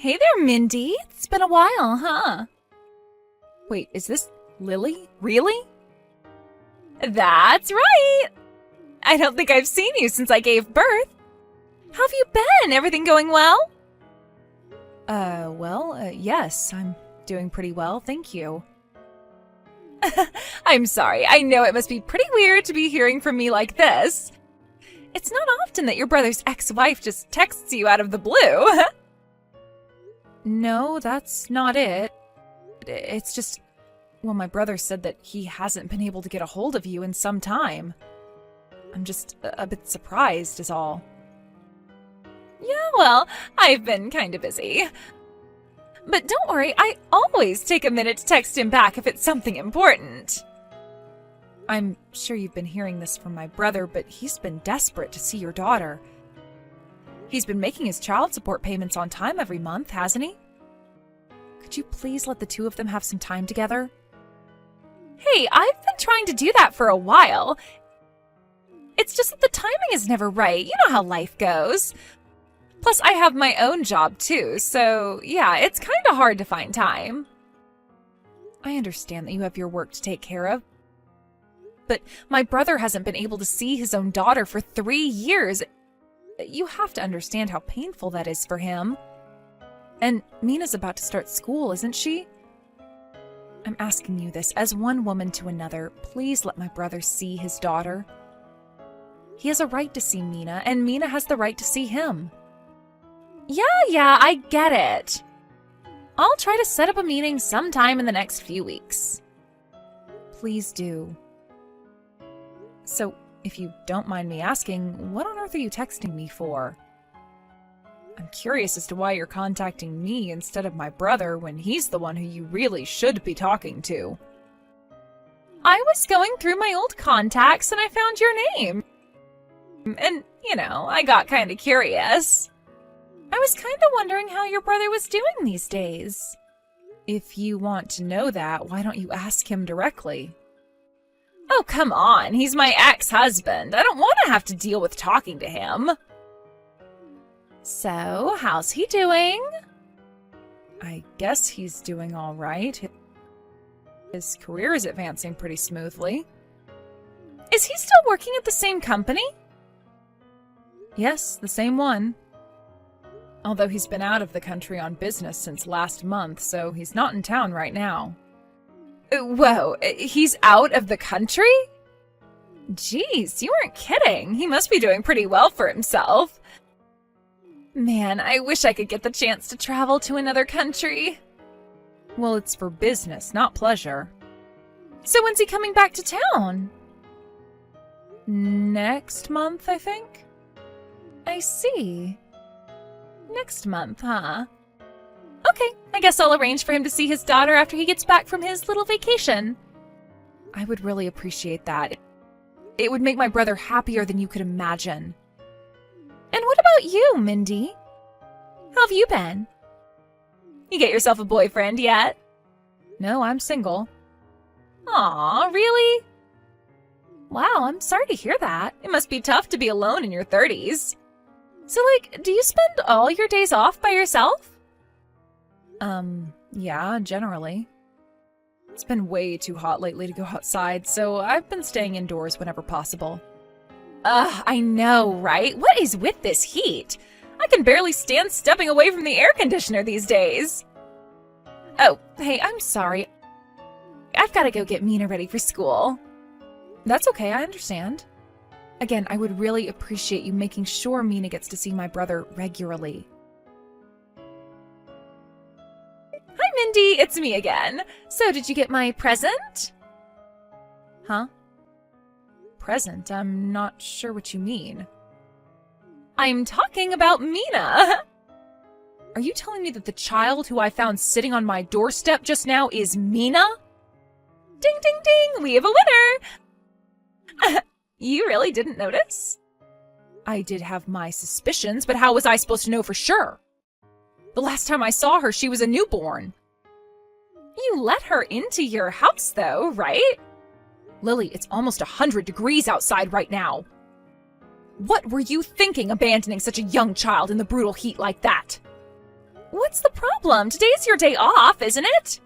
Hey there, Mindy. It's been a while, huh? Wait, is this Lily? Really? That's right! I don't think I've seen you since I gave birth. How have you been? Everything going well? Yes, I'm doing pretty well, thank you. I'm sorry, I know it must be pretty weird to be hearing from me like this. It's not often that your brother's ex-wife just texts you out of the blue. No, that's not it. It's just, well, my brother said that he hasn't been able to get a hold of you in some time. I'm just a bit surprised is all. Yeah, well, I've been kind of busy. But don't worry, I always take a minute to text him back if it's something important. I'm sure you've been hearing this from my brother, but he's been desperate to see your daughter. He's been making his child support payments on time every month, hasn't he? Could you please let the two of them have some time together? Hey, I've been trying to do that for a while. It's just that the timing is never right. You know how life goes. Plus, I have my own job too, so yeah, it's kind of hard to find time. I understand that you have your work to take care of, but my brother hasn't been able to see his own daughter for 3 years. You have to understand how painful that is for him. And Mina's about to start school, isn't she? I'm asking you this as one woman to another. Please let my brother see his daughter. He has a right to see Mina, and Mina has the right to see him. Yeah, I get it. I'll try to set up a meeting sometime in the next few weeks. Please do. So, if you don't mind me asking, what on earth are you texting me for? I'm curious as to why you're contacting me instead of my brother when he's the one who you really should be talking to. I was going through my old contacts and I found your name. And, I got kind of curious. I was kind of wondering how your brother was doing these days. If you want to know that, why don't you ask him directly? Oh, come on. He's my ex-husband. I don't want to have to deal with talking to him. So, how's he doing? I guess he's doing all right. His career is advancing pretty smoothly. Is he still working at the same company? Yes, the same one. Although he's been out of the country on business since last month, so he's not in town right now. Whoa, he's out of the country? Jeez, you weren't kidding. He must be doing pretty well for himself. Man, I wish I could get the chance to travel to another country. Well, it's for business, not pleasure. So when's he coming back to town? Next month, I think? I see. Next month, huh? Okay, I guess I'll arrange for him to see his daughter after he gets back from his little vacation. I would really appreciate that. It would make my brother happier than you could imagine. And what about you, Mindy? How have you been? You get yourself a boyfriend yet? No, I'm single. Aw, really? Wow, I'm sorry to hear that. It must be tough to be alone in your 30s. So, do you spend all your days off by yourself? Yeah, generally. It's been way too hot lately to go outside, so I've been staying indoors whenever possible. I know, right? What is with this heat? I can barely stand stepping away from the air conditioner these days. Oh, hey, I'm sorry. I've got to go get Mina ready for school. That's okay, I understand. Again, I would really appreciate you making sure Mina gets to see my brother regularly. Hi, Mindy, it's me again. So, did you get my present? Huh? Present? I'm not sure what you mean. I'm talking about Mina. Are you telling me that the child who I found sitting on my doorstep just now is Mina? Ding, ding, ding! We have a winner! You really didn't notice? I did have my suspicions, but how was I supposed to know for sure? The last time I saw her, she was a newborn. You let her into your house, though, right? Lily, it's almost 100 degrees outside right now. What were you thinking abandoning such a young child in the brutal heat like that? What's the problem? Today's your day off, isn't it?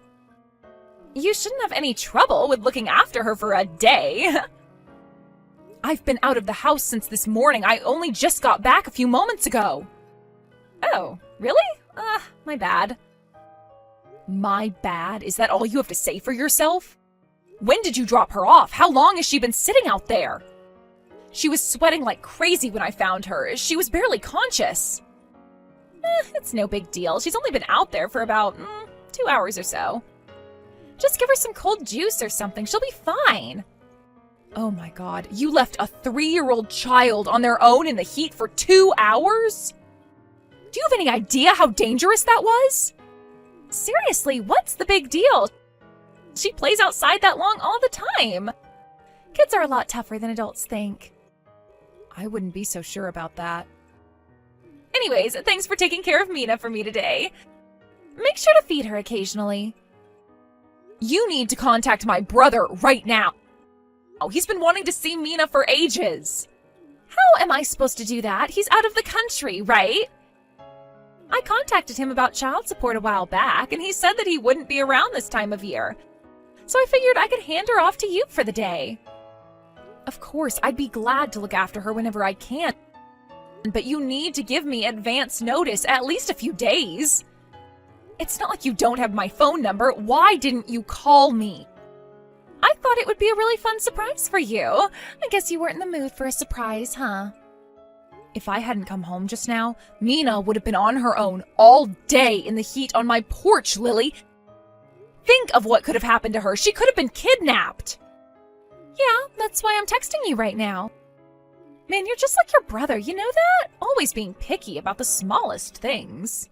You shouldn't have any trouble with looking after her for a day. I've been out of the house since this morning. I only just got back a few moments ago. Oh, really? My bad. My bad? Is that all you have to say for yourself? When did you drop her off? How long has she been sitting out there? She was sweating like crazy when I found her. She was barely conscious. It's no big deal. She's only been out there for about 2 hours or so. Just give her some cold juice or something. She'll be fine. Oh my God, you left a 3-year-old child on their own in the heat for 2 hours? Do you have any idea how dangerous that was? Seriously, what's the big deal? She plays outside that long all the time. Kids are a lot tougher than adults think. I wouldn't be so sure about that. Anyways, thanks for taking care of Mina for me today. Make sure to feed her occasionally. You need to contact my brother right now. He's been wanting to see Mina for ages. How am I supposed to do that? He's out of the country, right? I contacted him about child support a while back, and he said that he wouldn't be around this time of year. So I figured I could hand her off to you for the day. Of course, I'd be glad to look after her whenever I can. But you need to give me advance notice, at least a few days. It's not like you don't have my phone number. Why didn't you call me? I thought it would be a really fun surprise for you. I guess you weren't in the mood for a surprise, huh? If I hadn't come home just now, Mina would have been on her own all day in the heat on my porch, Lily. Think of what could have happened to her. She could have been kidnapped. Yeah, that's why I'm texting you right now. Man, you're just like your brother, you know that? Always being picky about the smallest things.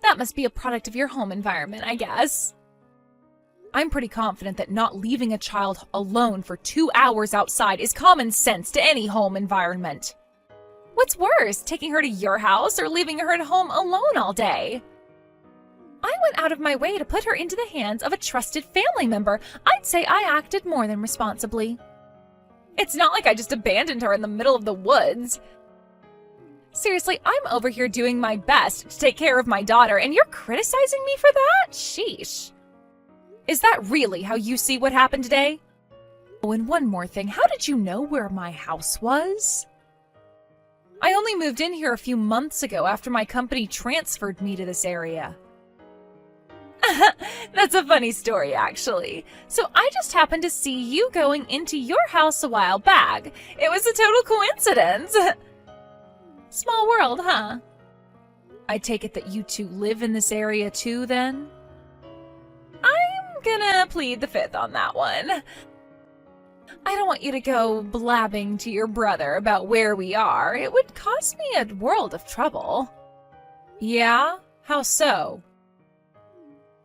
That must be a product of your home environment, I guess. I'm pretty confident that not leaving a child alone for 2 hours outside is common sense to any home environment. What's worse, taking her to your house or leaving her at home alone all day? I went out of my way to put her into the hands of a trusted family member. I'd say I acted more than responsibly. It's not like I just abandoned her in the middle of the woods. Seriously, I'm over here doing my best to take care of my daughter, and you're criticizing me for that? Sheesh. Is that really how you see what happened today? Oh, and one more thing. How did you know where my house was? I only moved in here a few months ago after my company transferred me to this area. That's a funny story, actually. So I just happened to see you going into your house a while back. It was a total coincidence. Small world, huh? I take it that you two live in this area too, then? I'm gonna plead the fifth on that one. I don't want you to go blabbing to your brother about where we are. It would cause me a world of trouble. Yeah? How so?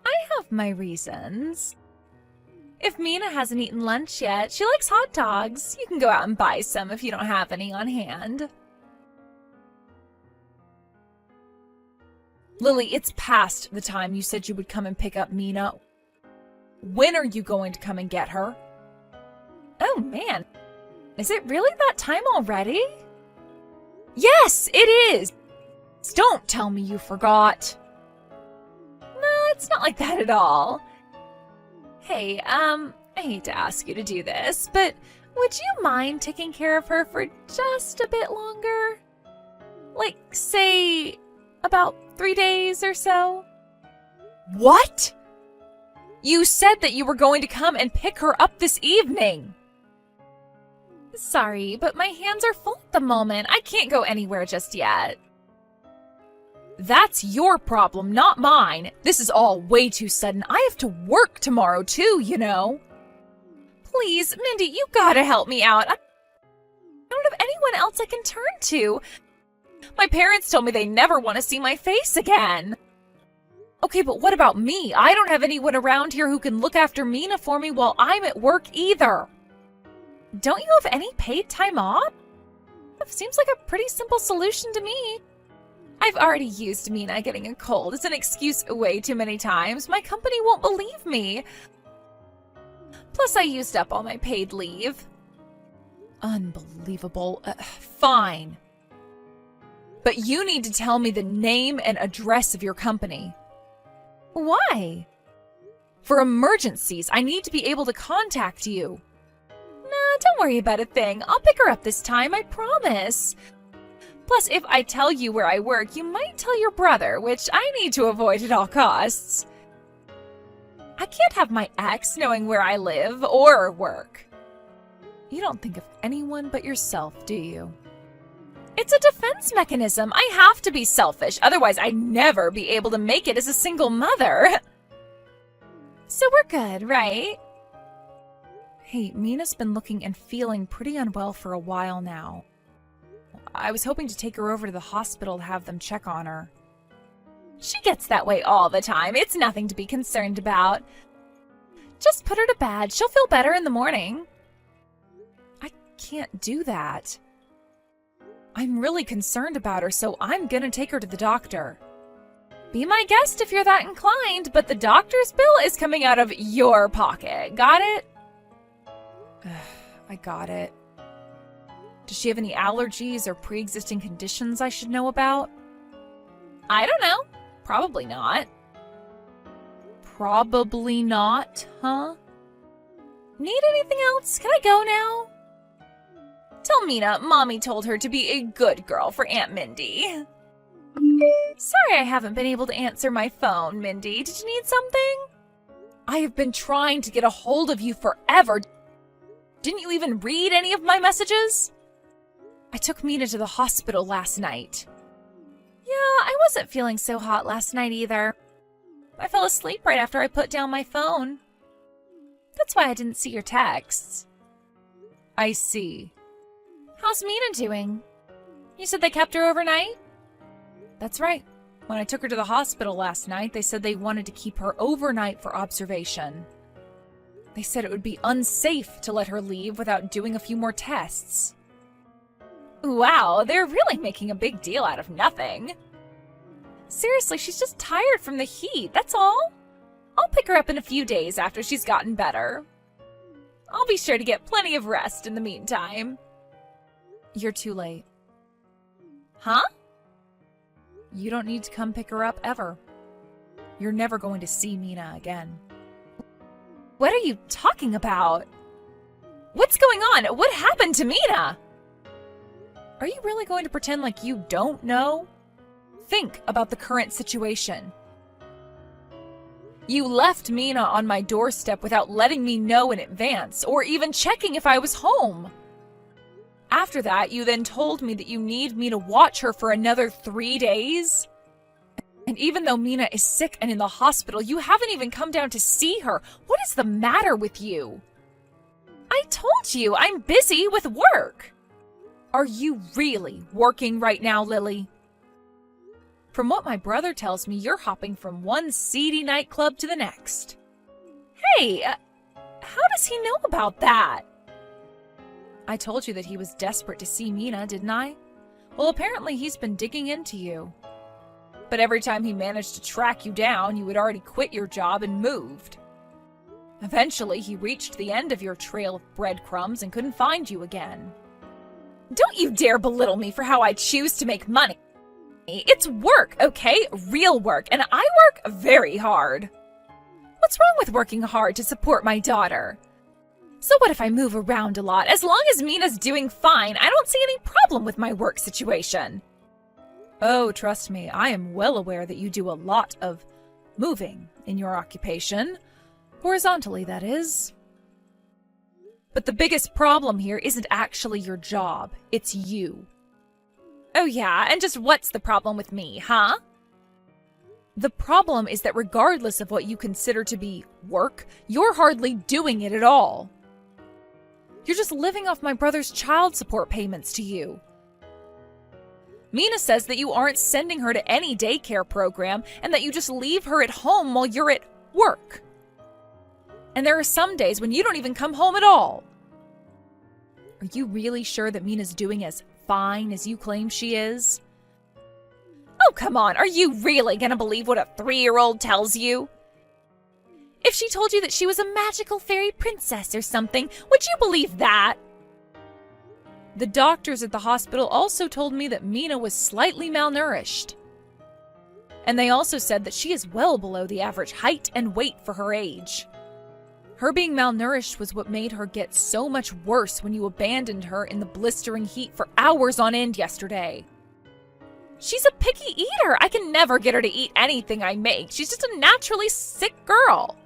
I have my reasons. If Mina hasn't eaten lunch yet, she likes hot dogs. You can go out and buy some if you don't have any on hand. Lily, it's past the time you said you would come and pick up Mina. When are you going to come and get her? Oh man, is it really that time already? Yes, it is! Don't tell me you forgot. No, it's not like that at all. Hey, I hate to ask you to do this, but would you mind taking care of her for just a bit longer? Like, say, about 3 days or so? What? You said that you were going to come and pick her up this evening. Sorry, but my hands are full at the moment. I can't go anywhere just yet. That's your problem, not mine. This is all way too sudden. I have to work tomorrow too, you know. Please, Mindy, you gotta help me out. I don't have anyone else I can turn to. My parents told me they never want to see my face again. Okay, but what about me? I don't have anyone around here who can look after Mina for me while I'm at work either. Don't you have any paid time off? Seems like a pretty simple solution to me. I've already used Mina getting a cold as an excuse way too many times. My company won't believe me. Plus, I used up all my paid leave. Unbelievable. Fine. But you need to tell me the name and address of your company. Why? For emergencies, I need to be able to contact you. Nah, don't worry about a thing. I'll pick her up this time, I promise. Plus, if I tell you where I work, you might tell your brother, which I need to avoid at all costs. I can't have my ex knowing where I live or work. You don't think of anyone but yourself, do you? It's a defense mechanism. I have to be selfish, otherwise I'd never be able to make it as a single mother. So we're good, right? Hey, Mina's been looking and feeling pretty unwell for a while now. I was hoping to take her over to the hospital to have them check on her. She gets that way all the time. It's nothing to be concerned about. Just put her to bed. She'll feel better in the morning. I can't do that. I'm really concerned about her, so I'm gonna take her to the doctor. Be my guest if you're that inclined, but the doctor's bill is coming out of your pocket. Got it? I got it. Does she have any allergies or pre-existing conditions I should know about? I don't know. Probably not. Probably not, huh? Need anything else? Can I go now? Tell Mina Mommy told her to be a good girl for Aunt Mindy. Sorry I haven't been able to answer my phone, Mindy. Did you need something? I have been trying to get a hold of you forever. Didn't you even read any of my messages? I took Mina to the hospital last night. Yeah, I wasn't feeling so hot last night either. I fell asleep right after I put down my phone. That's why I didn't see your texts. I see. How's Mina doing? You said they kept her overnight? That's right. When I took her to the hospital last night, they said they wanted to keep her overnight for observation. They said it would be unsafe to let her leave without doing a few more tests. Wow, they're really making a big deal out of nothing. Seriously, she's just tired from the heat, that's all. I'll pick her up in a few days after she's gotten better. I'll be sure to get plenty of rest in the meantime. You're too late. Huh? You don't need to come pick her up ever. You're never going to see Mina again. What are you talking about? What's going on? What happened to Mina? Are you really going to pretend like you don't know? Think about the current situation. You left Mina on my doorstep without letting me know in advance, or even checking if I was home. After that, you then told me that you need me to watch her for another 3 days. And even though Mina is sick and in the hospital, you haven't even come down to see her. What is the matter with you? I told you, I'm busy with work. Are you really working right now, Lily? From what my brother tells me, you're hopping from one seedy nightclub to the next. Hey, how does he know about that? I told you that he was desperate to see Mina, didn't I? Well, apparently he's been digging into you. But every time he managed to track you down, you had already quit your job and moved. Eventually, he reached the end of your trail of breadcrumbs and couldn't find you again. Don't you dare belittle me for how I choose to make money. It's work, okay? Real work, and I work very hard. What's wrong with working hard to support my daughter? So what if I move around a lot? As long as Mina's doing fine, I don't see any problem with my work situation. Oh, trust me, I am well aware that you do a lot of moving in your occupation. Horizontally, that is. But the biggest problem here isn't actually your job, it's you. Oh yeah, and just what's the problem with me, huh? The problem is that regardless of what you consider to be work, you're hardly doing it at all. You're just living off my brother's child support payments to you. Mina says that you aren't sending her to any daycare program and that you just leave her at home while you're at work. And there are some days when you don't even come home at all. Are you really sure that Mina's doing as fine as you claim she is? Oh, come on, are you really gonna believe what a 3-year-old tells you? If she told you that she was a magical fairy princess or something, would you believe that? The doctors at the hospital also told me that Mina was slightly malnourished. And they also said that she is well below the average height and weight for her age. Her being malnourished was what made her get so much worse when you abandoned her in the blistering heat for hours on end yesterday. She's a picky eater. I can never get her to eat anything I make. She's just a naturally sick girl.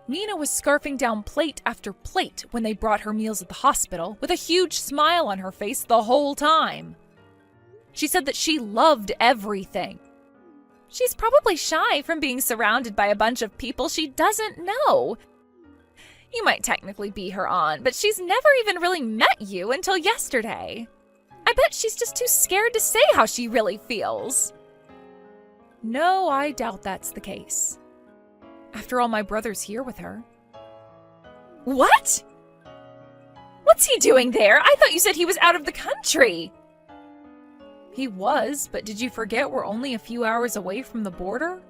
Mina was scarfing down plate after plate when they brought her meals at the hospital, with a huge smile on her face the whole time. She said that she loved everything. She's probably shy from being surrounded by a bunch of people she doesn't know. You might technically be her aunt, but she's never even really met you until yesterday. I bet she's just too scared to say how she really feels. No, I doubt that's the case. After all, my brother's here with her. What? What's he doing there? I thought you said he was out of the country. He was, but did you forget we're only a few hours away from the border?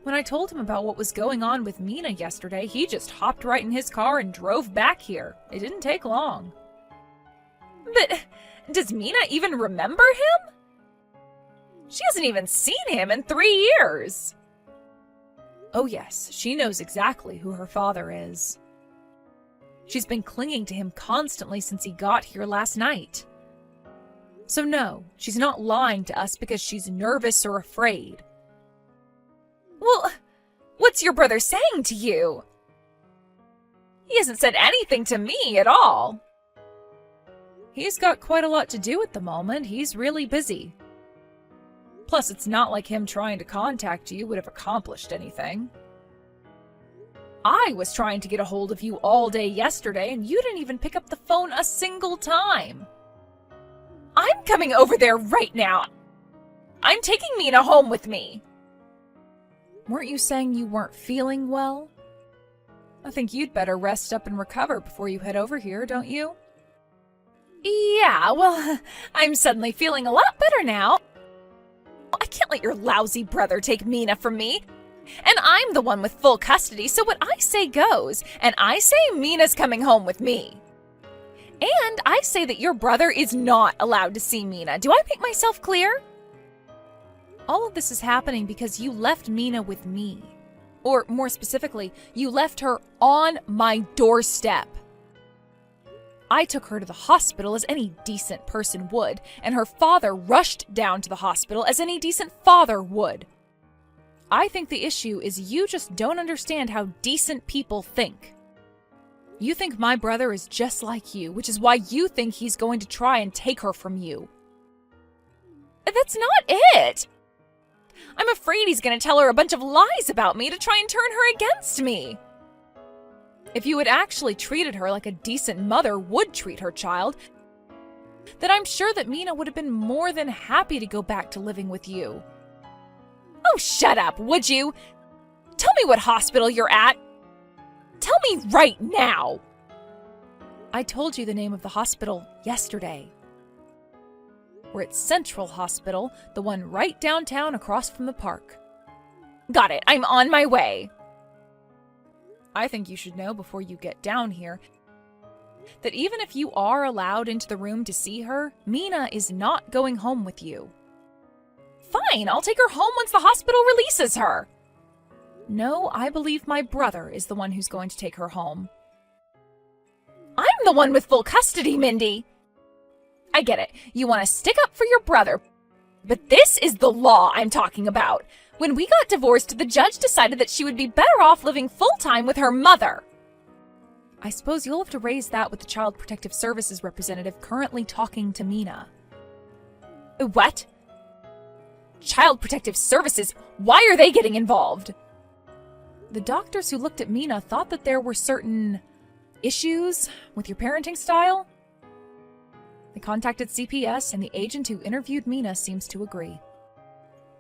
When I told him about what was going on with Mina yesterday, he just hopped right in his car and drove back here. It didn't take long. But does Mina even remember him? She hasn't even seen him in 3 years. Oh yes, she knows exactly who her father is. She's been clinging to him constantly since he got here last night. So no, she's not lying to us because she's nervous or afraid. Well, what's your brother saying to you? He hasn't said anything to me at all. He's got quite a lot to do at the moment. He's really busy. Plus, it's not like him trying to contact you would have accomplished anything. I was trying to get a hold of you all day yesterday, and you didn't even pick up the phone a single time. I'm coming over there right now. I'm taking Mina home with me. Weren't you saying you weren't feeling well? I think you'd better rest up and recover before you head over here, don't you? Yeah, well, I'm suddenly feeling a lot better now. I can't let your lousy brother take Mina from me. And I'm the one with full custody, so what I say goes. And I say Mina's coming home with me. And I say that your brother is not allowed to see Mina. Do I make myself clear? All of this is happening because you left Mina with me. Or more specifically, you left her on my doorstep. I took her to the hospital as any decent person would, and her father rushed down to the hospital as any decent father would. I think the issue is you just don't understand how decent people think. You think my brother is just like you, which is why you think he's going to try and take her from you. That's not it! I'm afraid he's going to tell her a bunch of lies about me to try and turn her against me. If you had actually treated her like a decent mother would treat her child, then I'm sure that Mina would have been more than happy to go back to living with you. Oh, shut up, would you? Tell me what hospital you're at. Tell me right now. I told you the name of the hospital yesterday. We're at Central Hospital, the one right downtown across from the park. Got it, I'm on my way. I think you should know before you get down here that even if you are allowed into the room to see her, Mina is not going home with you. Fine, I'll take her home once the hospital releases her. No, I believe my brother is the one who's going to take her home. I'm the one with full custody, Mindy. I get it. You want to stick up for your brother, but this is the law I'm talking about. When we got divorced, the judge decided that she would be better off living full-time with her mother. I suppose you'll have to raise that with the Child Protective Services representative currently talking to Mina. What? Child Protective Services? Why are they getting involved? The doctors who looked at Mina thought that there were certain issues with your parenting style. They contacted CPS, and the agent who interviewed Mina seems to agree.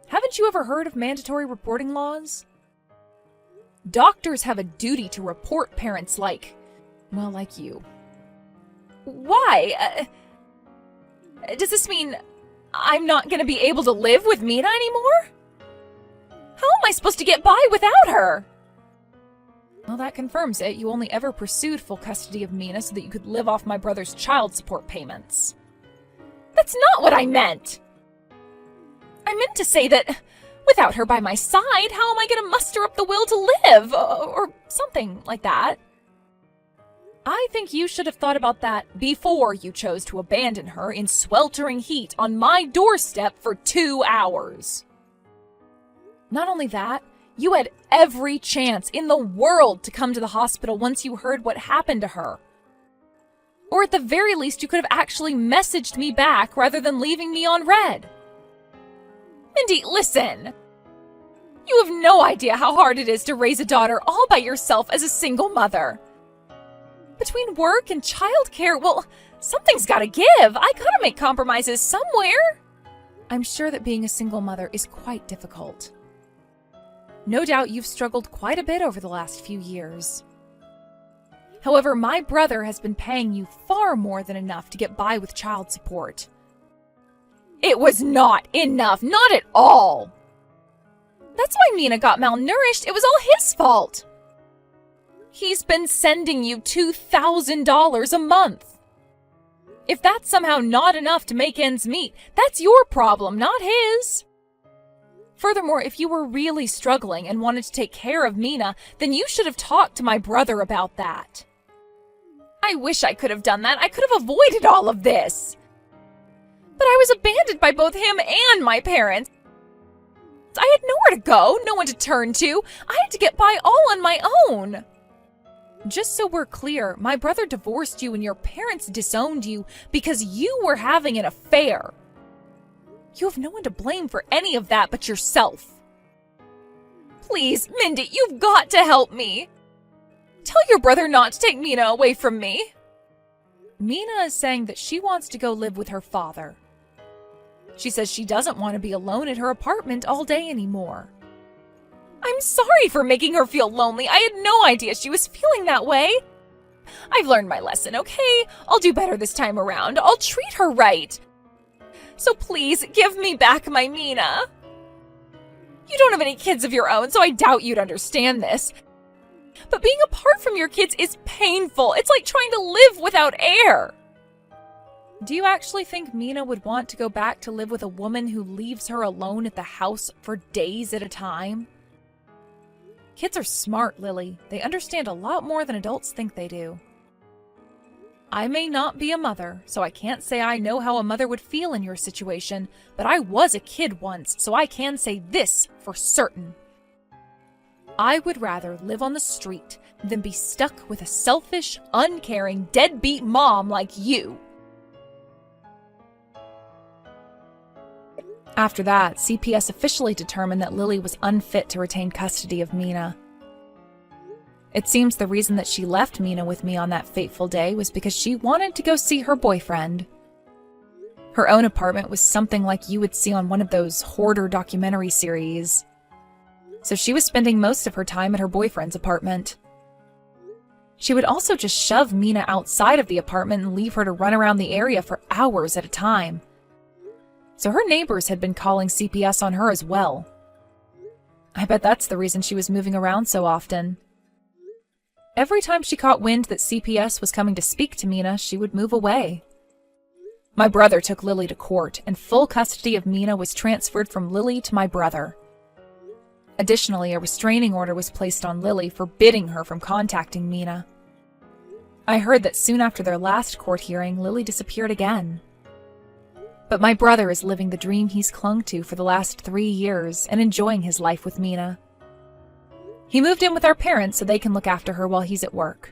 Haven't you ever heard of mandatory reporting laws? Doctors have a duty to report parents like you. Why? Does this mean I'm not going to be able to live with Mina anymore? How am I supposed to get by without her? Well, that confirms it. You only ever pursued full custody of Mina so that you could live off my brother's child support payments. That's not what I meant! I meant to say that without her by my side, how am I going to muster up the will to live? Or something like that. I think you should have thought about that before you chose to abandon her in sweltering heat on my doorstep for 2 hours. Not only that, you had every chance in the world to come to the hospital once you heard what happened to her. Or at the very least, you could have actually messaged me back rather than leaving me on red. Mindy, listen. You have no idea how hard it is to raise a daughter all by yourself as a single mother. Between work and childcare, well, something's gotta give. I gotta make compromises somewhere. I'm sure that being a single mother is quite difficult. No doubt you've struggled quite a bit over the last few years. However, my brother has been paying you far more than enough to get by with child support. It was not enough, not at all. That's why Mina got malnourished. It was all his fault. He's been sending you $2,000 a month. If that's somehow not enough to make ends meet, that's your problem, not his. Furthermore, if you were really struggling and wanted to take care of Mina, then you should have talked to my brother about that. I wish I could have done that. I could have avoided all of this. But I was abandoned by both him and my parents. I had nowhere to go, no one to turn to. I had to get by all on my own. Just so we're clear, my brother divorced you and your parents disowned you because you were having an affair. You have no one to blame for any of that but yourself. Please, Mindy, you've got to help me. Tell your brother not to take Mina away from me. Mina is saying that she wants to go live with her father. She says she doesn't want to be alone at her apartment all day anymore. I'm sorry for making her feel lonely. I had no idea she was feeling that way. I've learned my lesson, okay? I'll do better this time around. I'll treat her right. So please, give me back my Mina. You don't have any kids of your own, so I doubt you'd understand this. But being apart from your kids is painful. It's like trying to live without air. Do you actually think Mina would want to go back to live with a woman who leaves her alone at the house for days at a time? Kids are smart, Lily. They understand a lot more than adults think they do. I may not be a mother, so I can't say I know how a mother would feel in your situation, but I was a kid once, so I can say this for certain. I would rather live on the street than be stuck with a selfish, uncaring, deadbeat mom like you. After that, CPS officially determined that Lily was unfit to retain custody of Mina. It seems the reason that she left Mina with me on that fateful day was because she wanted to go see her boyfriend. Her own apartment was something like you would see on one of those hoarder documentary series. So she was spending most of her time at her boyfriend's apartment. She would also just shove Mina outside of the apartment and leave her to run around the area for hours at a time. So her neighbors had been calling CPS on her as well. I bet that's the reason she was moving around so often. Every time she caught wind that CPS was coming to speak to Mina, she would move away. My brother took Lily to court, and full custody of Mina was transferred from Lily to my brother. Additionally, a restraining order was placed on Lily, forbidding her from contacting Mina. I heard that soon after their last court hearing, Lily disappeared again. But my brother is living the dream he's clung to for the last 3 years and enjoying his life with Mina. He moved in with our parents so they can look after her while he's at work.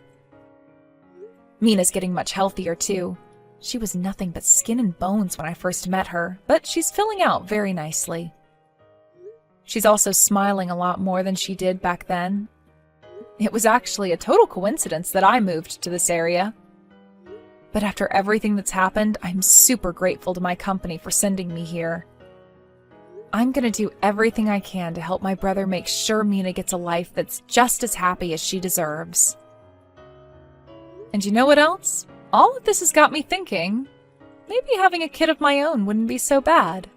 Mina's getting much healthier too. She was nothing but skin and bones when I first met her, but she's filling out very nicely. She's also smiling a lot more than she did back then. It was actually a total coincidence that I moved to this area. But after everything that's happened, I'm super grateful to my company for sending me here. I'm gonna do everything I can to help my brother make sure Mina gets a life that's just as happy as she deserves. And you know what else? All of this has got me thinking, maybe having a kid of my own wouldn't be so bad.